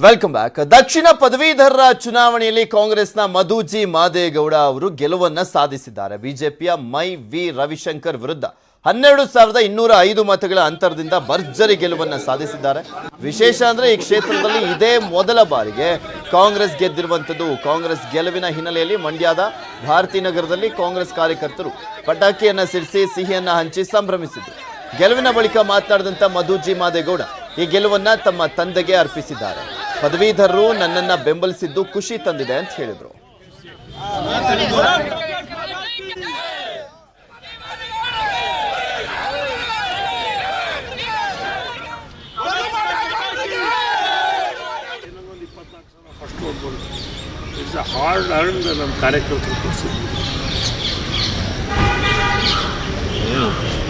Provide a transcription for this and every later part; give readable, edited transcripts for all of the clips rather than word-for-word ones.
Welcome back. ದಕ್ಷಿಣ ಪದವೀಧರರ ಚುನಾವಣೆಯಲ್ಲಿ ಕಾಂಗ್ರೆಸ್ನ ಮಧು ಜಿ ಮಾದೇಗೌಡ ಅವರು ಗೆಲುವನ್ನ ಸಾಧಿಸಿದ್ದಾರೆ. ಬಿಜೆಪಿಯ ಮೈ ವಿ ರವಿಶಂಕರ್ ವಿರುದ್ಧ 12,205 ಮತಗಳ ಅಂತರದಿಂದ ಭರ್ಜರಿ ಗೆಲುವನ್ನ ಸಾಧಿಸಿದ್ದಾರೆ. ವಿಶೇಷ ಅಂದ್ರೆ ಈ ಕ್ಷೇತ್ರದಲ್ಲಿ ಇದೇ ಮೊದಲ ಬಾರಿಗೆ ಕಾಂಗ್ರೆಸ್ ಗೆದ್ದಿರುವಂತದ್ದು. ಕಾಂಗ್ರೆಸ್ ಗೆಲುವಿನ ಹಿನ್ನೆಲೆಯಲ್ಲಿ ಮಂಡ್ಯದ ಭಾರತೀನಗರದಲ್ಲಿ ಕಾಂಗ್ರೆಸ್ ಕಾರ್ಯಕರ್ತರು ಪಟಾಕಿಯನ್ನ ಸಿಡಿಸಿ ಸಿಹಿಯನ್ನ ಹಂಚಿ ಸಂಭ್ರಮಿಸಿದರು. ಗೆಲುವಿನ ಬಳಿಕ ಮಾತನಾಡಿದಂತ ಮಧು ಜಿ ಮಾದೇಗೌಡ ಈ ಗೆಲುವನ್ನ ತಮ್ಮ ತಂದೆಗೆ ಅರ್ಪಿಸಿದ್ದಾರೆ. ಪದವೀಧರರು ನನ್ನನ್ನ ಬೆಂಬಲಿಸಿದ್ದು ಖುಷಿ ತಂದಿದೆ ಅಂತ ಹೇಳಿದ್ರು. ಹಾರ್ಡ್ ಅರ್ನ್ಡ್ ನಮ್ಮ ಕಾರ್ಯಕರ್ತರು ಕೊಡಿಸಿದ್ರು.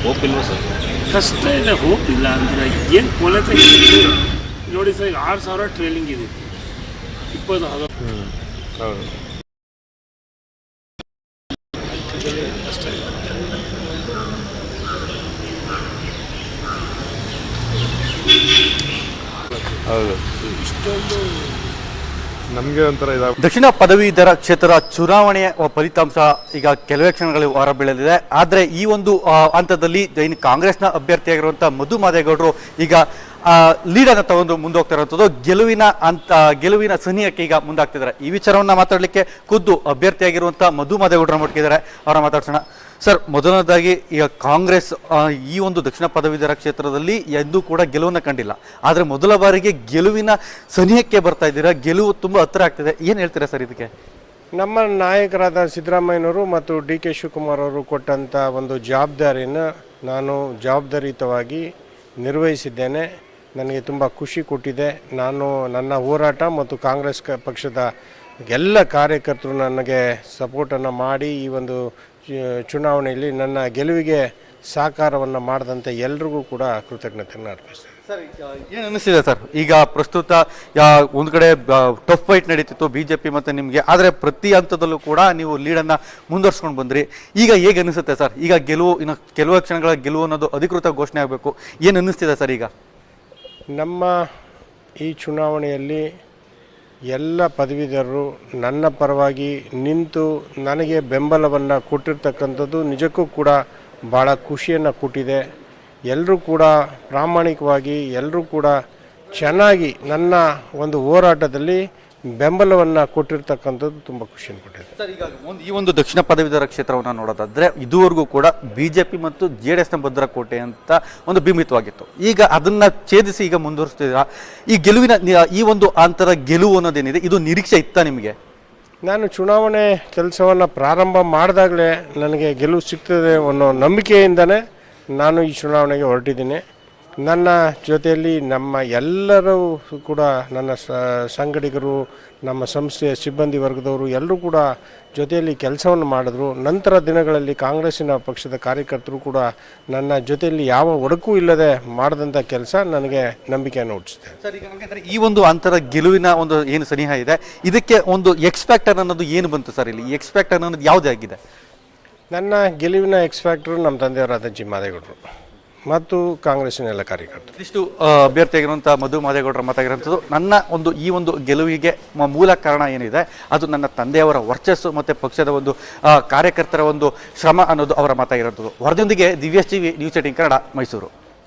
ಹೋಪ್ ಇಲ್ವಾ ಸರ್? ಕಷ್ಟ ಇದೆ, ಹೋಪ್ ಇಲ್ಲ ಅಂದರೆ ಏನು ಕೊಲೆ ನೋಡಿ ಸರ್. 6,000 ಟ್ರೈನಿಂಗ್ ಇದೆ, 20,000 ಹೌದು. ಕಷ್ಟ ಇದೆ. ಹೌದು, ಇಷ್ಟೊಂದು ನಮಗೆ ಒಂಥರ ಇದಾಗ. ದಕ್ಷಿಣ ಪದವೀಧರ ಕ್ಷೇತ್ರದ ಚುನಾವಣೆಯ ಫಲಿತಾಂಶ ಈಗ ಕೆಲವೇ ಕ್ಷಣಗಳಲ್ಲಿ ಹೊರಬೀಳಲಿದೆ. ಆದರೆ ಈ ಒಂದು ಹಂತದಲ್ಲಿ ಕಾಂಗ್ರೆಸ್ನ ಅಭ್ಯರ್ಥಿಯಾಗಿರುವಂತಹ ಮಧು ಮಾದೇಗೌಡರು ಈಗ ಲೀಡನ್ನು ತಗೊಂಡು ಮುಂದೋಗ್ತಾ ಇರುವಂಥದ್ದು. ಗೆಲುವಿನ ಸನಿಹಕ್ಕೆ ಈಗ ಮುಂದಾಗ್ತಿದ್ದಾರೆ. ಈ ವಿಚಾರವನ್ನ ಮಾತಾಡಲಿಕ್ಕೆ ಖುದ್ದು ಅಭ್ಯರ್ಥಿಯಾಗಿರುವಂತಹ ಮಧು ಮಾದೇಗೌಡರ ಮುಟ್ಕಿದ್ದಾರೆ. ಅವರ ಮಾತಾಡ್ಸೋಣ. ಸರ್, ಮೊದಲನೇದಾಗಿ ಈಗ ಕಾಂಗ್ರೆಸ್ ಈ ಒಂದು ದಕ್ಷಿಣ ಪದವೀಧರ ಕ್ಷೇತ್ರದಲ್ಲಿ ಎಂದೂ ಕೂಡ ಗೆಲುವನ್ನು ಕಂಡಿಲ್ಲ. ಆದರೆ ಮೊದಲ ಬಾರಿಗೆ ಗೆಲುವಿನ ಸನಿಹಕ್ಕೆ ಬರ್ತಾ ಇದ್ದೀರಾ. ಗೆಲುವು ತುಂಬ ಹತ್ತಿರ ಆಗ್ತಿದೆ. ಏನು ಹೇಳ್ತೀರಾ ಸರ್ ಇದಕ್ಕೆ? ನಮ್ಮ ನಾಯಕರಾದ ಸಿದ್ದರಾಮಯ್ಯನವರು ಮತ್ತು ಡಿ ಕೆ ಶಿವಕುಮಾರ್ ಅವರು ಕೊಟ್ಟಂಥ ಒಂದು ಜವಾಬ್ದಾರಿಯನ್ನು ನಾನು ಜವಾಬ್ದಾರಿಯುತವಾಗಿ ನಿರ್ವಹಿಸಿದ್ದೇನೆ. ನನಗೆ ತುಂಬ ಖುಷಿ ಕೊಟ್ಟಿದೆ. ನಾನು ನನ್ನ ಹೋರಾಟ ಮತ್ತು ಕಾಂಗ್ರೆಸ್ ಪಕ್ಷದ ಎಲ್ಲ ಕಾರ್ಯಕರ್ತರು ನನಗೆ ಸಪೋರ್ಟನ್ನು ಮಾಡಿ ಈ ಒಂದು ಚುನಾವಣೆಯಲ್ಲಿ ನನ್ನ ಗೆಲುವಿಗೆ ಸಹಕಾರವನ್ನು ಮಾಡಿದಂಥ ಎಲ್ರಿಗೂ ಕೂಡ ಕೃತಜ್ಞತೆಯನ್ನು ಅರ್ಪಿಸ್ತೇನೆ. ಸರ್, ಏನು ಅನ್ನಿಸ್ತಿದೆ ಸರ್? ಈಗ ಪ್ರಸ್ತುತ ಒಂದು ಕಡೆ ಟಫ್ ಫೈಟ್ ನಡೀತಿತ್ತು ಬಿಜೆಪಿ ಮತ್ತು ನಿಮಗೆ, ಆದರೆ ಪ್ರತಿ ಹಂತದಲ್ಲೂ ಕೂಡ ನೀವು ಲೀಡನ್ನು ಮುಂದುವರ್ಸ್ಕೊಂಡು ಬಂದ್ರಿ. ಈಗ ಹೇಗೆ ಅನಿಸುತ್ತೆ ಸರ್? ಈಗ ಗೆಲುವು ಇನ್ನು ಕೆಲವು ಕ್ಷಣಗಳ ಗೆಲುವು ಅನ್ನೋದು ಅಧಿಕೃತ ಘೋಷಣೆ ಆಗಬೇಕು. ಏನು ಅನ್ನಿಸ್ತಿದೆ ಸರ್ ಈಗ? ನಮ್ಮ ಈ ಚುನಾವಣೆಯಲ್ಲಿ ಎಲ್ಲ ಪದವೀಧರರು ನನ್ನ ಪರವಾಗಿ ನಿಂತು ನನಗೆ ಬೆಂಬಲವನ್ನು ಕೊಟ್ಟಿರ್ತಕ್ಕಂಥದ್ದು ನಿಜಕ್ಕೂ ಕೂಡ ಭಾಳ ಖುಷಿಯನ್ನು ಕೊಟ್ಟಿದೆ. ಎಲ್ಲರೂ ಕೂಡ ಪ್ರಾಮಾಣಿಕವಾಗಿ ಎಲ್ಲರೂ ಕೂಡ ಚೆನ್ನಾಗಿ ನನ್ನ ಒಂದು ಹೋರಾಟದಲ್ಲಿ ಬೆಂಬಲವನ್ನು ಕೊಟ್ಟಿರ್ತಕ್ಕಂಥದ್ದು ತುಂಬ ಖುಷಿಯನ್ನು ಕೊಟ್ಟಿದೆ. ಸರ್, ಈಗ ಈ ಒಂದು ದಕ್ಷಿಣ ಪದವೀಧರ ಕ್ಷೇತ್ರವನ್ನು ನೋಡೋದಾದ್ರೆ ಇದುವರೆಗೂ ಕೂಡ ಬಿಜೆಪಿ ಮತ್ತು JDSನ ಭದ್ರಕೋಟೆ ಅಂತ ಒಂದು ಬಿಂಬಿತವಾಗಿತ್ತು. ಈಗ ಅದನ್ನ ಛೇದಿಸಿ ಈಗ ಮುಂದುವರಿಸ್ತಿದ್ದೀರಾ. ಈ ಗೆಲುವಿನ ಈ ಒಂದು ಅಂತರ ಗೆಲುವು ಅನ್ನೋದೇನಿದೆ, ಇದು ನಿರೀಕ್ಷೆ ಇತ್ತಾ ನಿಮಗೆ? ನಾನು ಚುನಾವಣೆ ಕೆಲಸವನ್ನು ಪ್ರಾರಂಭ ಮಾಡಿದಾಗಲೇ ನನಗೆ ಗೆಲುವು ಸಿಗ್ತದೆ ಅನ್ನೋ ನಂಬಿಕೆಯಿಂದನೇ ನಾನು ಈ ಚುನಾವಣೆಗೆ ಹೊರಟಿದ್ದೀನಿ. ನನ್ನ ಜೊತೆಯಲ್ಲಿ ನಮ್ಮ ಎಲ್ಲರೂ ಕೂಡ ನನ್ನ ಸಂಘಟಕರು, ನಮ್ಮ ಸಂಸ್ಥೆಯ ಸಿಬ್ಬಂದಿ ವರ್ಗದವರು ಎಲ್ಲರೂ ಕೂಡ ಜೊತೆಯಲ್ಲಿ ಕೆಲಸವನ್ನು ಮಾಡಿದ್ರು. ನಂತರ ದಿನಗಳಲ್ಲಿ ಕಾಂಗ್ರೆಸ್ಸಿನ ಪಕ್ಷದ ಕಾರ್ಯಕರ್ತರು ಕೂಡ ನನ್ನ ಜೊತೆಯಲ್ಲಿ ಯಾವ ಒಡಕೂ ಇಲ್ಲದೆ ಮಾಡಿದಂಥ ಕೆಲಸ ನನಗೆ ನಂಬಿಕೆಯನ್ನು ಹುಟ್ಟಿಸಿದೆ. ಸರ್, ಈಗ ಈ ಒಂದು ಅಂತರ ಗೆಲುವಿನ ಒಂದು ಏನು ಸನಿಹ ಇದೆ, ಇದಕ್ಕೆ ಒಂದು ಎಕ್ಸ್ಪೆಕ್ಟರ್ ಅನ್ನೋದು ಏನು ಬಂತು ಸರ್? ಇಲ್ಲಿ ಈ ಎಕ್ಸ್ಪೆಕ್ಟರ್ ಅನ್ನೋದು ಯಾವುದೇ ಆಗಿದೆ? ನನ್ನ ಗೆಲುವಿನ ಎಕ್ಸ್ಪೆಕ್ಟರ್ ನಮ್ಮ ತಂದೆಯವರಾದ ಜಿ ಮಾದೇಗೌಡರು ಮತ್ತು ಕಾಂಗ್ರೆಸ್ಸಿನ ಎಲ್ಲ ಕಾರ್ಯಕರ್ತರು. ಇಷ್ಟು ಅಭ್ಯರ್ಥಿಯಾಗಿರುವಂಥ ಮಧು ಮಾದೇಗೌಡರ ಮಾತಾಗಿರುವಂಥದ್ದು. ನನ್ನ ಒಂದು ಈ ಒಂದು ಗೆಲುವಿಗೆ ಮೂಲ ಕಾರಣ ಏನಿದೆ ಅದು ನನ್ನ ತಂದೆಯವರ ವರ್ಚಸ್ಸು ಮತ್ತು ಪಕ್ಷದ ಒಂದು ಕಾರ್ಯಕರ್ತರ ಒಂದು ಶ್ರಮ ಅನ್ನೋದು ಅವರ ಮಾತಾಗಿರುವಂಥದ್ದು. ವರದಿಯೊಂದಿಗೆ ದಿವ್ಯಶ್ರೀ, ನ್ಯೂಸ್ 18 ಕನ್ನಡ, ಮೈಸೂರು.